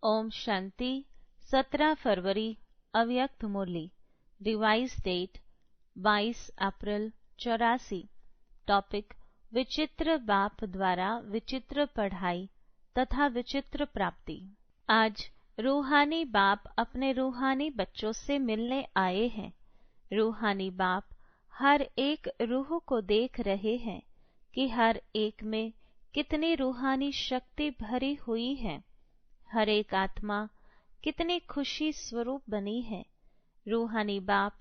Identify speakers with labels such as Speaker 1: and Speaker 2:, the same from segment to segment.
Speaker 1: ओम शांति। 17 फरवरी अव्यक्त मुरली। Revise date 22 अप्रैल 84। Topic विचित्र बाप द्वारा विचित्र पढ़ाई तथा विचित्र प्राप्ति। आज रूहानी बाप अपने रूहानी बच्चों से मिलने आए हैं। रूहानी बाप हर एक रूह को देख रहे हैं कि हर एक में कितनी रूहानी शक्ति भरी हुई है। हर एक आत्मा कितनी खुशी स्वरूप बनी है। रूहानी बाप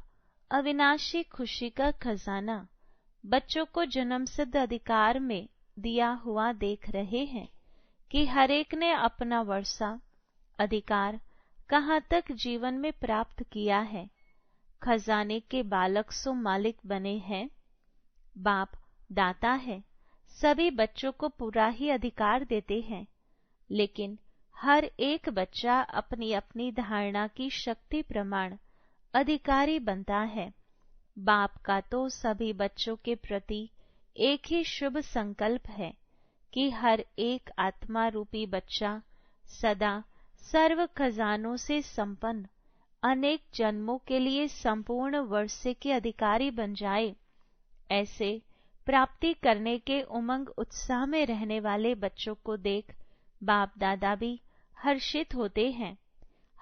Speaker 1: अविनाशी खुशी का खजाना बच्चों को जन्मसिद्ध अधिकार में दिया हुआ देख रहे हैं कि हर एक ने अपना वर्षा अधिकार कहाँ तक जीवन में प्राप्त किया है। खजाने के बालक सो मालिक बने हैं। बाप दाता है, सभी बच्चों को पूरा ही अधिकार देते हैं, लेकिन हर एक बच्चा अपनी अपनी धारणा की शक्ति प्रमाण अधिकारी बनता है। बाप का तो सभी बच्चों के प्रति एक ही शुभ संकल्प है कि हर एक आत्मा रूपी बच्चा सदा सर्व खजानों से संपन्न अनेक जन्मों के लिए संपूर्ण वर्षे के अधिकारी बन जाए। ऐसे प्राप्ति करने के उमंग उत्साह में रहने वाले बच्चों को देख बाप दादा भी हर्षित होते हैं।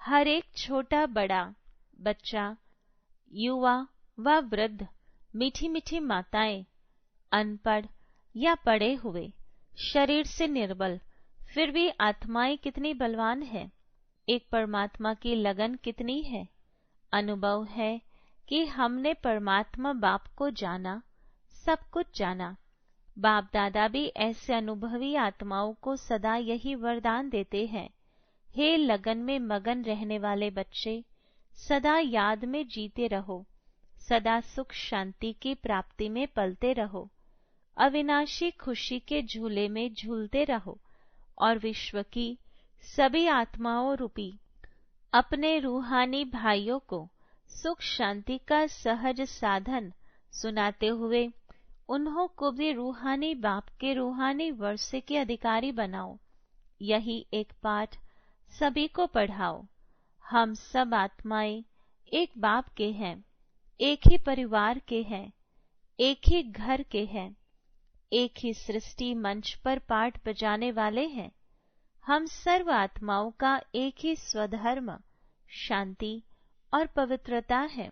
Speaker 1: हर एक छोटा बड़ा बच्चा, युवा व वृद्ध, मीठी मीठी माताएं, अनपढ़ या पढ़े हुए, शरीर से निर्बल, फिर भी आत्माएं कितनी बलवान है। एक परमात्मा की लगन कितनी है। अनुभव है कि हमने परमात्मा बाप को जाना, सब कुछ जाना। बाप दादा भी ऐसे अनुभवी आत्माओं को सदा यही वरदान देते हैं, हे लगन में मगन रहने वाले बच्चे, सदा याद में जीते रहो, सदा सुख शांति की प्राप्ति में पलते रहो, अविनाशी खुशी के झूले में झूलते रहो और विश्व की सभी आत्माओं रूपी अपने रूहानी भाइयों को सुख शांति का सहज साधन सुनाते हुए उन्हों को भी रूहानी बाप के रूहानी वर्षे के अधिकारी बनाओ। यही एक पाठ सभी को पढ़ाओ। हम सब आत्माएं एक बाप के हैं, एक ही परिवार के हैं, एक ही घर के हैं, एक ही सृष्टि मंच पर पाठ बजाने वाले हैं। हम सर्व आत्माओं का एक ही स्वधर्म शांति और पवित्रता है।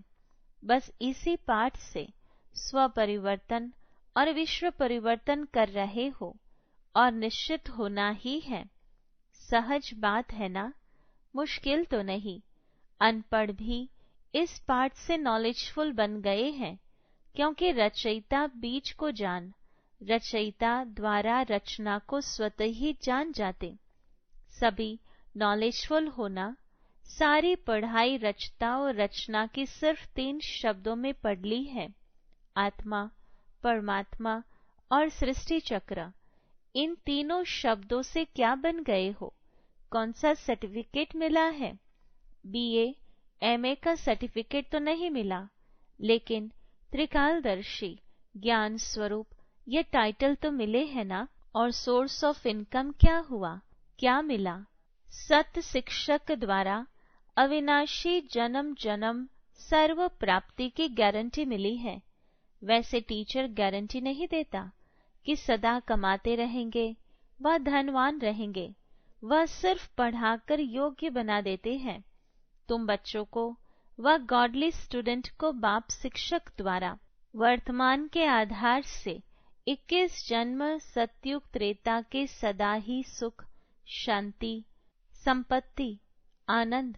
Speaker 1: बस इसी पाठ से स्व परिवर्तन और विश्व परिवर्तन कर रहे हो और निश्चित होना ही है। सहज बात है ना, मुश्किल तो नहीं। अनपढ़ भी इस पाठ से नॉलेजफुल बन गए हैं, क्योंकि रचयिता बीज को जान, रचयिता द्वारा रचना को स्वतः ही जान जाते। सभी नॉलेजफुल होना, सारी पढ़ाई रचता और रचना की सिर्फ 3 शब्दों में पढ़ ली है। आत्मा, परमात्मा और सृष्टि चक्र। इन तीनों शब्दों से क्या बन गए हो? कौन सा सर्टिफिकेट मिला है? बीए, एमए का सर्टिफिकेट तो नहीं मिला, लेकिन त्रिकालदर्शी ज्ञान स्वरूप ये टाइटल तो मिले हैं ना। और सोर्स ऑफ इनकम क्या हुआ, क्या मिला? सत्य शिक्षक द्वारा अविनाशी जन्म जन्म सर्व प्राप्ति की गारंटी मिली है। वैसे टीचर गारंटी नहीं देता कि सदा कमाते रहेंगे व धनवान रहेंगे। वह सिर्फ पढ़ाकर योग्य बना देते हैं। तुम बच्चों को व गॉडली स्टूडेंट को बाप शिक्षक द्वारा वर्तमान के आधार से 21 जन्म सतयुग त्रेता के सदा ही सुख शांति संपत्ति आनंद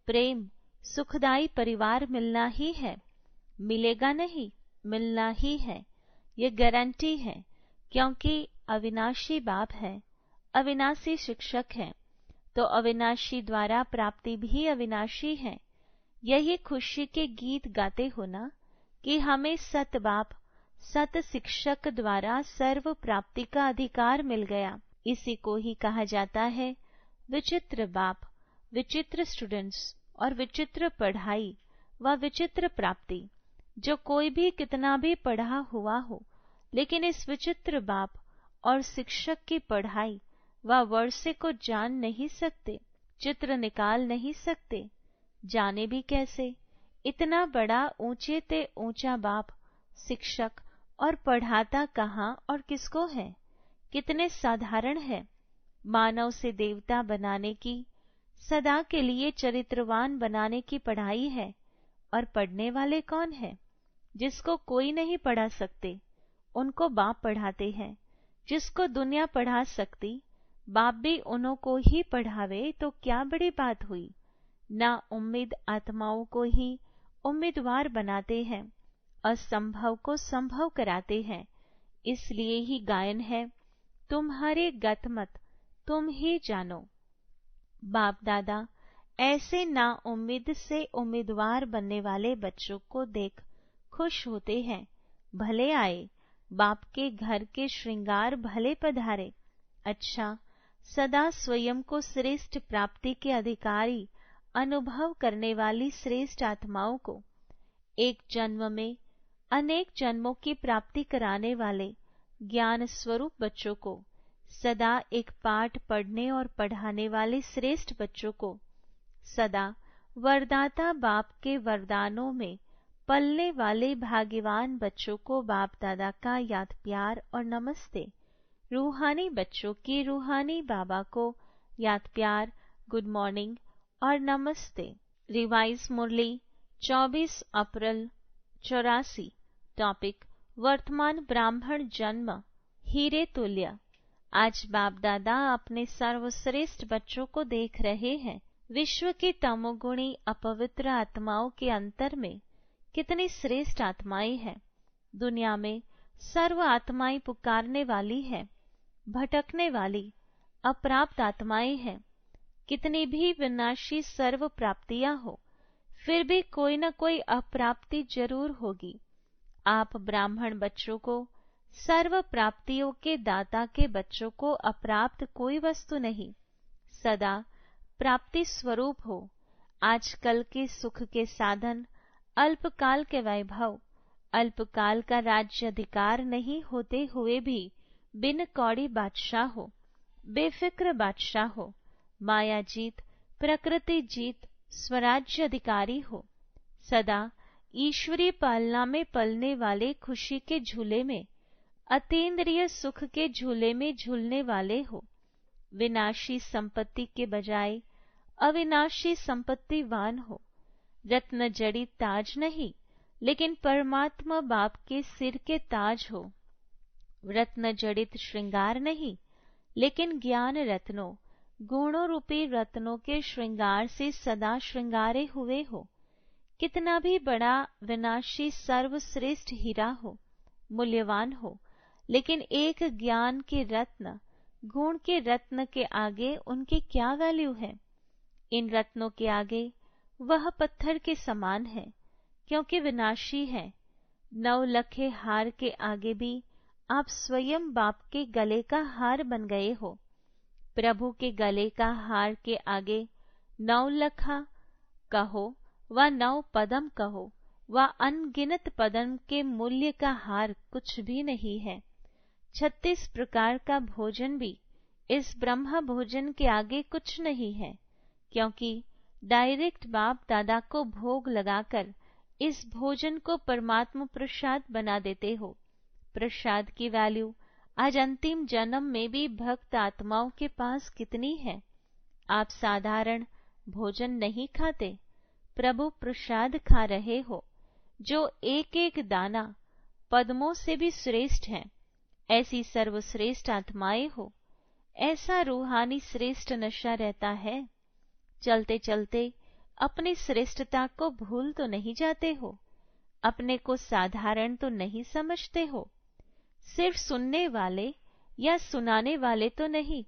Speaker 1: प्रेम सुखदायी परिवार मिलना ही है। मिलेगा नहीं, मिलना ही है। ये गारंटी है, क्योंकि अविनाशी बाप है, अविनाशी शिक्षक है, तो अविनाशी द्वारा प्राप्ति भी अविनाशी है। यही खुशी के गीत गाते हो ना कि हमें सत बाप सत शिक्षक द्वारा सर्व प्राप्ति का अधिकार मिल गया। इसी को ही कहा जाता है विचित्र बाप, विचित्र स्टूडेंट्स और विचित्र पढ़ाई व विचित्र प्राप्ति। जो कोई भी कितना भी पढ़ा हुआ हो, लेकिन इस विचित्र बाप और शिक्षक की पढ़ाई व वर्षे को जान नहीं सकते, चित्र निकाल नहीं सकते, जाने भी कैसे। इतना बड़ा ऊंचे ते ऊंचा बाप, शिक्षक और पढ़ाता कहाँ और किसको है। कितने साधारण है। मानव से देवता बनाने की, सदा के लिए चरित्रवान बनाने की पढ़ाई है। और पढ़ने वाले कौन है? जिसको कोई नहीं पढ़ा सकते, उनको बाप पढ़ाते हैं। जिसको दुनिया पढ़ा सकती, बाप भी उन्हों को ही पढ़ावे तो क्या बड़ी बात हुई। ना उम्मीद आत्माओं को ही उम्मीदवार बनाते हैं, असंभव को संभव कराते हैं। इसलिए ही गायन है, तुम्हारे गत मत तुम ही जानो। बाप दादा ऐसे ना उम्मीद से उम्मीदवार बनने वाले बच्चों को देख खुश होते हैं। भले आए, बाप के घर के श्रृंगार भले पधारे। अच्छा, सदा स्वयं को श्रेष्ठ प्राप्ति के अधिकारी अनुभव करने वाली श्रेष्ठ आत्माओं को, एक जन्म में अनेक जन्मों की प्राप्ति कराने वाले ज्ञान स्वरूप बच्चों को, सदा एक पाठ पढ़ने और पढ़ाने वाले श्रेष्ठ बच्चों को, सदा वरदाता बाप के वरदानों में पलने वाले भाग्यवान बच्चों को बाप दादा का याद प्यार और नमस्ते। रूहानी बच्चों की रूहानी बाबा को याद प्यार, गुड मॉर्निंग और नमस्ते। रिवाइज मुरली 24 अप्रैल 84। टॉपिक वर्तमान ब्राह्मण जन्म हीरे तुल्य। आज बाप दादा अपने सर्वश्रेष्ठ बच्चों को देख रहे हैं। विश्व की तमोगुणी अपवित्र आत्माओं के अंतर में कितनी श्रेष्ठ आत्माएं हैं। दुनिया में सर्व आत्माएं पुकारने वाली है, भटकने वाली अप्राप्त आत्माएं हैं। कितनी भी विनाशी सर्व प्राप्तियां हो, फिर भी कोई न कोई अप्राप्ति जरूर होगी। आप ब्राह्मण बच्चों को, सर्व प्राप्तियों के दाता के बच्चों को अप्राप्त कोई वस्तु नहीं, सदा प्राप्ति स्वरूप हो। आजकल के सुख के साधन अल्पकाल के वैभव, अल्पकाल का राज्य अधिकार नहीं होते हुए भी बिन कौड़ी बादशाह हो, बेफिक्र बादशाह हो, माया जीत, प्रकृति जीत, स्वराज्य अधिकारी हो। सदा ईश्वरीय पालना में पलने वाले खुशी के झूले में, अतीन्द्रिय सुख के झूले में झूलने वाले हो। विनाशी संपत्ति के बजाय अविनाशी संपत्तिवान हो। रत्न जड़ित ताज नहीं, लेकिन परमात्मा बाप के सिर के ताज हो। रत्न जड़ित श्रृंगार नहीं, लेकिन ज्ञान रत्नों, गुणों रूपी रत्नों के श्रृंगार से सदा श्रृंगारे हुए हो। कितना भी बड़ा विनाशी सर्वश्रेष्ठ हीरा हो, मूल्यवान हो, लेकिन एक ज्ञान के रत्न, गुण के रत्न के आगे उनकी क्या वैल्यू है। इन रत्नों के आगे वह पत्थर के समान है, क्योंकि विनाशी है। 9 लखे हार के आगे भी आप स्वयं बाप के गले का हार बन गए हो। प्रभु के गले का हार के आगे 9 लखा कहो व 9 पदम कहो व अनगिनत पदम के मूल्य का हार कुछ भी नहीं है। 36 प्रकार का भोजन भी इस ब्रह्मा भोजन के आगे कुछ नहीं है, क्योंकि डायरेक्ट बाप दादा को भोग लगाकर इस भोजन को परमात्मा प्रसाद बना देते हो। प्रसाद की वैल्यू आज अंतिम जन्म में भी भक्त आत्माओं के पास कितनी है। आप साधारण भोजन नहीं खाते, प्रभु प्रसाद खा रहे हो, जो एक एक दाना पद्मों से भी श्रेष्ठ है। ऐसी सर्वश्रेष्ठ आत्माएं हो, ऐसा रूहानी श्रेष्ठ नशा रहता है। चलते चलते अपनी श्रेष्ठता को भूल तो नहीं जाते हो, अपने को साधारण तो नहीं समझते हो। सिर्फ सुनने वाले या सुनाने वाले तो नहीं,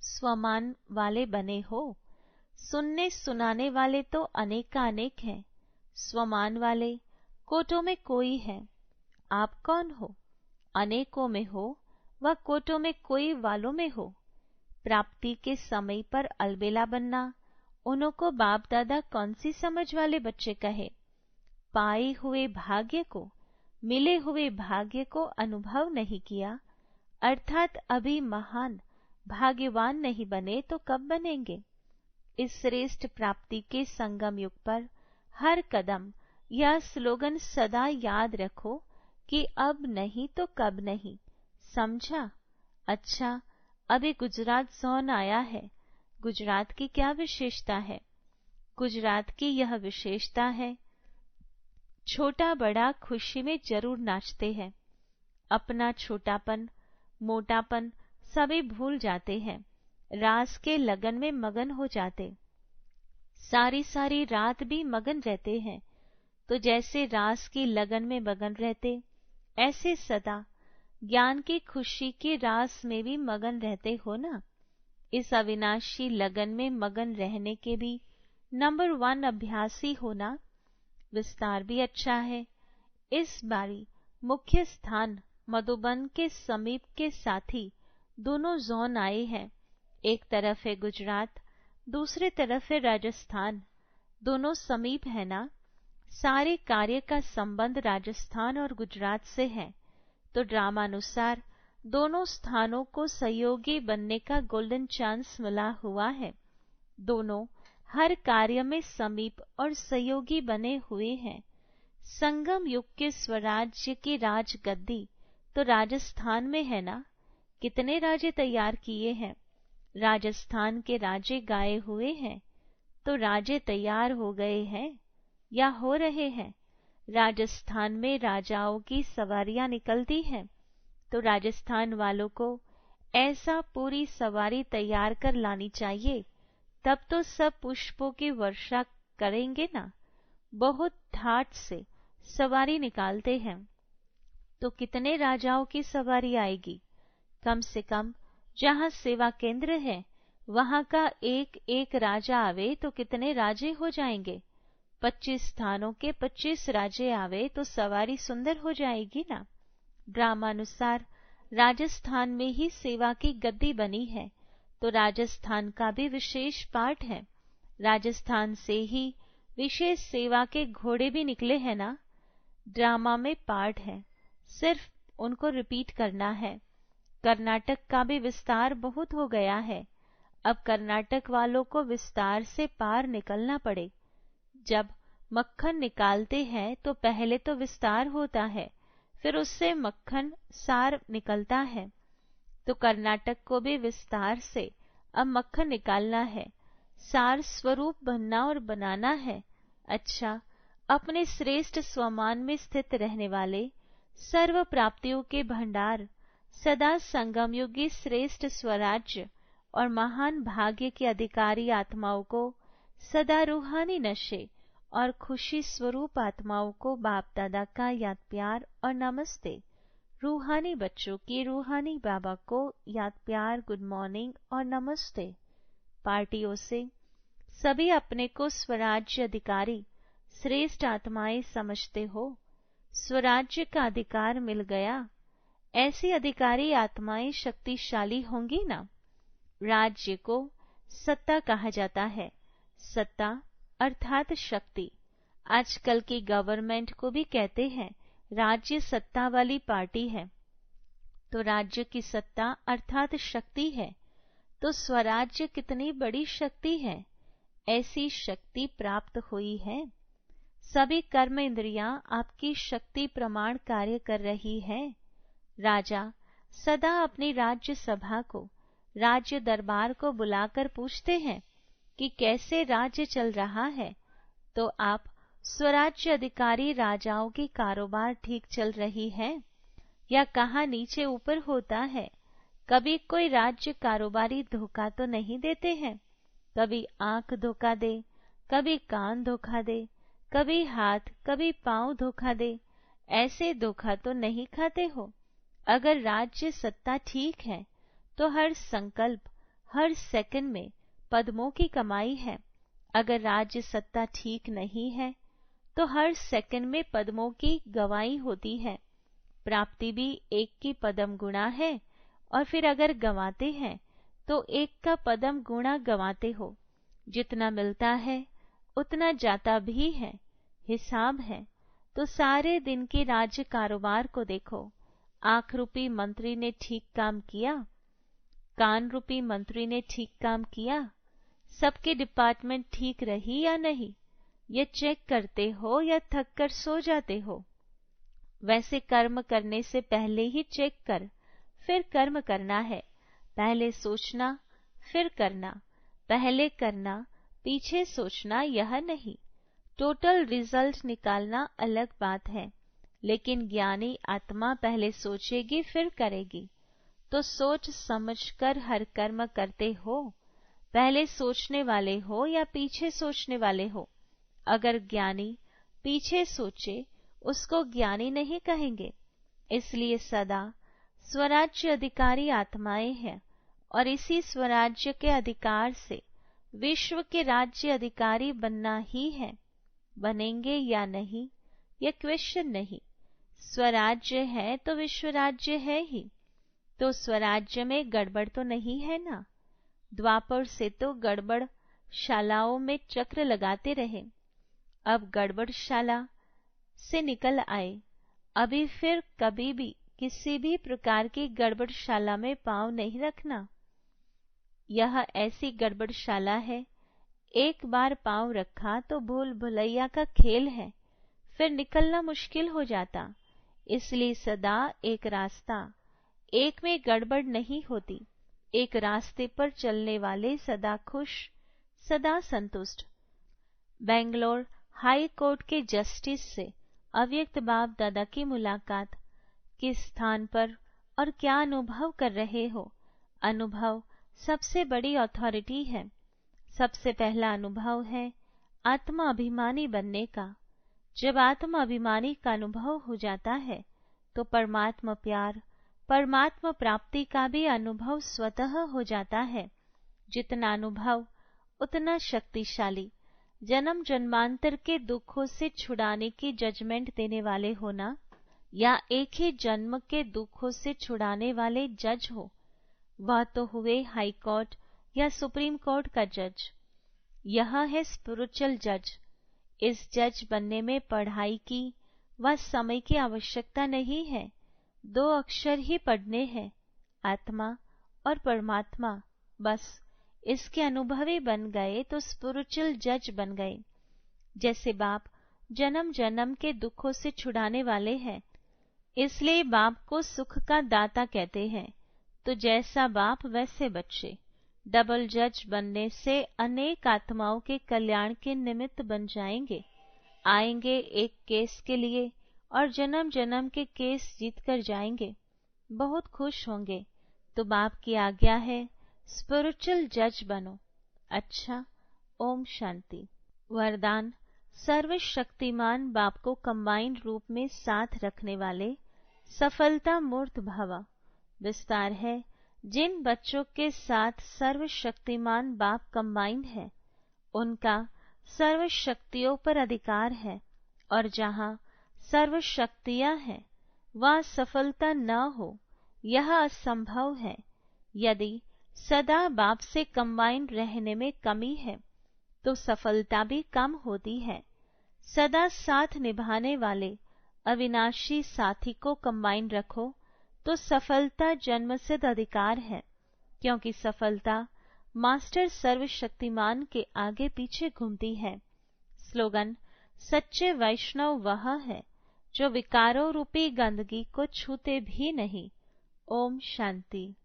Speaker 1: स्वमान वाले बने हो। सुनने सुनाने वाले तो अनेकानेक हैं, स्वमान वाले कोटों में कोई है। आप कौन हो? अनेकों में हो व कोटों में कोई वालों में हो। प्राप्ति के समय पर अलबेला बनना, उन्हों को बाप दादा कौन सी समझ वाले बच्चे कहे। पाए हुए भाग्य को, मिले हुए भाग्य को अनुभव नहीं किया, अर्थात अभी महान भाग्यवान नहीं बने तो कब बनेंगे। इस श्रेष्ठ प्राप्ति के संगम युग पर हर कदम यह स्लोगन सदा याद रखो कि अब नहीं तो कब नहीं। समझा? अच्छा, अभी गुजरात जोन आया है। गुजरात की क्या विशेषता है? गुजरात की यह विशेषता है, छोटा बड़ा खुशी में जरूर नाचते हैं। अपना छोटापन मोटापन सभी भूल जाते हैं, रास के लगन में मगन हो जाते, सारी सारी रात भी मगन रहते हैं। तो जैसे रास की लगन में मगन रहते, ऐसे सदा ज्ञान की खुशी की रास में भी मगन रहते हो ना। इस अविनाशी लगन में मगन रहने के भी नंबर 1 अभ्यासी होना। विस्तार भी अच्छा है। इस बारी मुख्य स्थान मधुबन के समीप के साथी दोनों जोन आए हैं। एक तरफ है गुजरात, दूसरे तरफ है राजस्थान। दोनों समीप है ना। सारे कार्य का संबंध राजस्थान और गुजरात से है। तो ड्रामानुसार दोनों स्थानों को सहयोगी बनने का गोल्डन चांस मिला हुआ है। दोनों हर कार्य में समीप और सहयोगी बने हुए हैं। संगम युग के स्वराज्य की राजगद्दी तो राजस्थान में है ना। कितने राजे तैयार किए हैं? राजस्थान के राजे गाए हुए हैं। तो राजे तैयार हो गए हैं या हो रहे हैं? राजस्थान में राजाओं की सवारियां निकलती हैं। तो राजस्थान वालों को ऐसा पूरी सवारी तैयार कर लानी चाहिए, तब तो सब पुष्पों की वर्षा करेंगे ना। बहुत ठाठ से सवारी निकालते हैं। तो कितने राजाओं की सवारी आएगी? कम से कम जहाँ सेवा केंद्र है वहाँ का एक एक राजा आवे तो कितने राजे हो जाएंगे? 25 स्थानों के 25 राजे आवे तो सवारी सुंदर हो जाएगी ना। ड्रामानुसार राजस्थान में ही सेवा की गद्दी बनी है, तो राजस्थान का भी विशेष पाठ है। राजस्थान से ही विशेष सेवा के घोड़े भी निकले हैं ना। ड्रामा में पाठ है, सिर्फ उनको रिपीट करना है। कर्नाटक का भी विस्तार बहुत हो गया है। अब कर्नाटक वालों को विस्तार से पार निकलना पड़े। जब मक्खन निकालते हैं तो पहले तो विस्तार होता है, फिर उससे मक्खन सार निकलता है। तो कर्नाटक को भी विस्तार से अब मक्खन निकालना है, सार स्वरूप बनना और बनाना है। अच्छा, अपने श्रेष्ठ स्वमान में स्थित रहने वाले सर्व प्राप्तियों के भंडार, सदा संगमयुगी श्रेष्ठ स्वराज्य और महान भाग्य के अधिकारी आत्माओं को सदा रूहानी नशे और खुशी स्वरूप आत्माओं को बाप दादा का याद प्यार और नमस्ते। रूहानी बच्चों की रूहानी बाबा को याद प्यार, गुड मॉर्निंग और नमस्ते। पार्टियों से सभी अपने को स्वराज्य अधिकारी श्रेष्ठ आत्माएं समझते हो। स्वराज्य का अधिकार मिल गया। ऐसी अधिकारी आत्माएं शक्तिशाली होंगी ना। राज्य को सत्ता कहा जाता है। सत्ता अर्थात शक्ति। आजकल की गवर्नमेंट को भी कहते हैं राज्य सत्ता वाली पार्टी है। तो राज्य की सत्ता अर्थात शक्ति है। तो स्वराज्य कितनी बड़ी शक्ति है। ऐसी शक्ति प्राप्त हुई है। सभी कर्म इंद्रियां आपकी शक्ति प्रमाण कार्य कर रही है। राजा सदा अपनी राज्य सभा को, राज्य दरबार को बुलाकर पूछते हैं कि कैसे राज्य चल रहा है। तो आप स्वराज्य अधिकारी राजाओं की कारोबार ठीक चल रही है या कहाँ नीचे ऊपर होता है। कभी कोई राज्य कारोबारी धोखा तो नहीं देते हैं। कभी आंख धोखा दे, कभी कान धोखा दे, कभी हाथ कभी पांव धोखा दे। ऐसे धोखा तो नहीं खाते हो। अगर राज्य सत्ता ठीक है तो हर संकल्प, हर सेकंड में पद्मों की कमाई है। अगर राज्य सत्ता ठीक नहीं है तो हर सेकंड में पद्मों की गवाई होती है। प्राप्ति भी एक की पदम गुणा है, और फिर अगर गंवाते हैं तो एक का पदम गुणा गंवाते हो। जितना मिलता है उतना जाता भी है, हिसाब है। तो सारे दिन के राज्य कारोबार को देखो। आंख रूपी मंत्री ने ठीक काम किया, कान रूपी मंत्री ने ठीक काम किया, सबके डिपार्टमेंट ठीक रही या नहीं, ये चेक करते हो या थक कर सो जाते हो? वैसे कर्म करने से पहले ही चेक कर, फिर कर्म करना है। पहले सोचना फिर करना, पहले करना पीछे सोचना, यह नहीं। टोटल रिजल्ट निकालना अलग बात है, लेकिन ज्ञानी आत्मा पहले सोचेगी फिर करेगी। तो सोच समझकर हर कर्म करते हो? पहले सोचने वाले हो या पीछे सोचने वाले हो? अगर ज्ञानी पीछे सोचे उसको ज्ञानी नहीं कहेंगे। इसलिए सदा स्वराज्य अधिकारी आत्माएं हैं और इसी स्वराज्य के अधिकार से विश्व के राज्य अधिकारी बनना ही है। बनेंगे या नहीं ये क्वेश्चन नहीं। स्वराज्य है तो विश्व राज्य है ही। तो स्वराज्य में गड़बड़ तो नहीं है ना? द्वापर से तो गड़बड़ शालाओं में चक्र लगाते रहे, अब गड़बड़ शाला से निकल आए। अभी फिर कभी भी किसी भी प्रकार की गड़बड़ शाला में पांव नहीं रखना। यह ऐसी गड़बड़ शाला है, एक बार पांव रखा तो भूल भुलैया का खेल है, फिर निकलना मुश्किल हो जाता। इसलिए सदा एक रास्ता, एक में गड़बड़ नहीं होती। एक रास्ते पर चलने वाले सदा खुश, सदा संतुष्ट। बेंगलोर हाई कोर्ट के जस्टिस से अव्यक्त बाप दादा की मुलाकात। किस स्थान पर और क्या अनुभव कर रहे हो? अनुभव सबसे बड़ी अथॉरिटी है। सबसे पहला अनुभव है आत्मा अभिमानी बनने का। जब आत्मा अभिमानी का अनुभव हो जाता है तो परमात्मा प्यार, परमात्मा प्राप्ति का भी अनुभव स्वतः हो जाता है। जितना अनुभव उतना शक्तिशाली। जन्म जन्मांतर के दुखों से छुड़ाने की जजमेंट देने वाले होना, या एक ही जन्म के दुखों से छुड़ाने वाले जज हो, वह तो हुए हाई कोर्ट या सुप्रीम कोर्ट का जज। यह है स्पिरिचुअल जज। इस जज बनने में पढ़ाई की व समय की आवश्यकता नहीं है। 2 अक्षर ही पढ़ने हैं, आत्मा और परमात्मा। बस इसके अनुभवी बन गए तो स्पिरिचुअल जज बन गए। जैसे बाप जन्म जन्म के दुखों से छुड़ाने वाले हैं, इसलिए बाप को सुख का दाता कहते हैं। तो जैसा बाप वैसे बच्चे। डबल जज बनने से अनेक आत्माओं के कल्याण के निमित्त बन जाएंगे। आएंगे एक केस के लिए और जन्म जन्म के केस जीत कर जाएंगे, बहुत खुश होंगे। तो बाप की आज्ञा है स्पिरिचुअल जज बनो। अच्छा, ओम शांति। वरदान सर्वशक्तिमान बाप को कंबाइंड रूप में साथ रखने वाले सफलता मूर्त भव। विस्तार है, जिन बच्चों के साथ सर्वशक्तिमान बाप कंबाइंड है उनका सर्व शक्तियों पर अधिकार है, और जहाँ सर्व शक्तियाँ हैं वहाँ सफलता न हो यह असंभव है। यदि सदा बाप से कंबाइंड रहने में कमी है तो सफलता भी कम होती है। सदा साथ निभाने वाले अविनाशी साथी को कंबाइंड रखो तो सफलता जन्मसिद्ध अधिकार है, क्योंकि सफलता मास्टर सर्वशक्तिमान के आगे पीछे घूमती है। स्लोगन सच्चे वैष्णव वह है जो विकारों रूपी गंदगी को छूते भी नहीं। Om Shanti.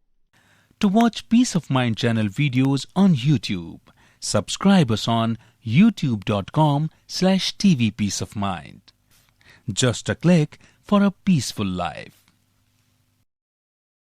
Speaker 2: To watch Peace of Mind channel videos on YouTube, subscribe us on youtube.com/tvpeaceofmind. Just a click for a peaceful life.